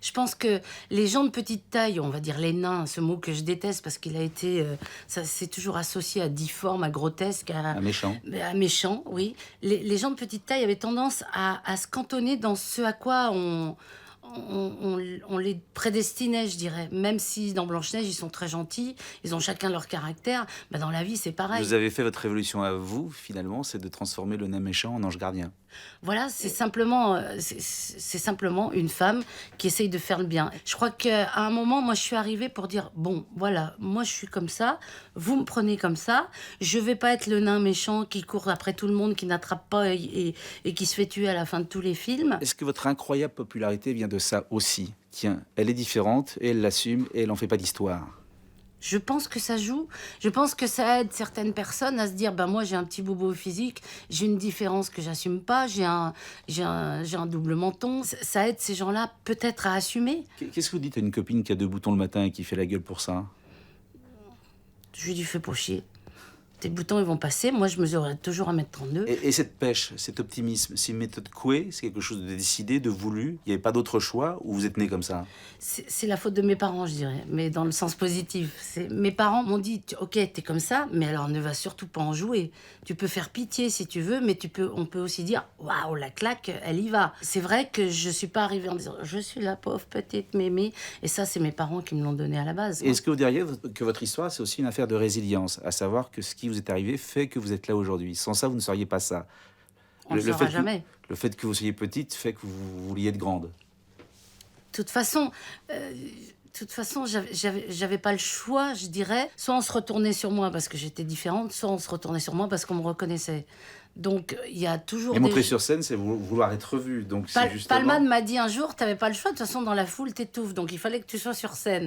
Je pense que les gens de petite taille, on va dire les nains, ce mot que je déteste parce qu'il a été, ça c'est toujours associé à difforme, à grotesque, Un méchant. à méchant, oui. Les gens de petite taille avaient tendance à se cantonner dans ce à quoi on les prédestinait, je dirais. Même si dans Blanche-Neige, ils sont très gentils, ils ont chacun leur caractère, bah, dans la vie, c'est pareil. Vous avez fait votre révolution à vous, finalement, c'est de transformer le nain méchant en ange gardien. Voilà, c'est simplement une femme qui essaye de faire le bien. Je crois qu'à un moment, moi, je suis arrivée pour dire: «Bon, voilà, moi, je suis comme ça, vous me prenez comme ça, je vais pas être le nain méchant qui court après tout le monde, qui n'attrape pas et qui se fait tuer à la fin de tous les films». Est-ce que votre incroyable popularité vient de ça aussi? Tiens, elle est différente, et elle l'assume, et elle en fait pas d'histoire. Je pense que ça joue. Je pense que ça aide certaines personnes à se dire: «Ben, moi, j'ai un petit bobo physique, j'ai une différence que j'assume pas, j'ai un double menton». Ça aide ces gens-là peut-être à assumer. Qu'est-ce que vous dites à une copine qui a 2 boutons le matin et qui fait la gueule pour ça? Je lui dis: «Fais pas chier. Tes boutons, ils vont passer. Moi, je mesurerai toujours 1,32 m». Et cette pêche, cet optimisme, c'est une méthode Coué? C'est quelque chose de décidé, de voulu? Il n'y avait pas d'autre choix ou vous êtes né comme ça? C'est la faute de mes parents, je dirais, mais dans le sens positif. Mes parents m'ont dit: «OK, t'es comme ça, mais alors ne va surtout pas en jouer. Tu peux faire pitié si tu veux, mais on peut aussi dire: "Waouh, la claque, elle y va".» C'est vrai que je suis pas arrivée en disant: «Je suis la pauvre petite mémé», et ça, c'est mes parents qui me l'ont donné à la base. Et est-ce que vous diriez que votre histoire, c'est aussi une affaire de résilience, à savoir que ce qui vous est arrivé fait que vous êtes là aujourd'hui? Sans ça, vous ne seriez pas ça. On le Le saura fait que jamais. le fait que vous soyez petite fait que vous vouliez être grande. De toute façon, j'avais pas le choix, je dirais. Soit on se retournait sur moi parce que j'étais différente, soit on se retournait sur moi parce qu'on me reconnaissait. Donc, il y a toujours Et des... montrer sur scène, c'est vouloir être revu, donc c'est justement... Palman m'a dit un jour: «T'avais pas le choix, de toute façon, dans la foule, t'étouffes, donc il fallait que tu sois sur scène».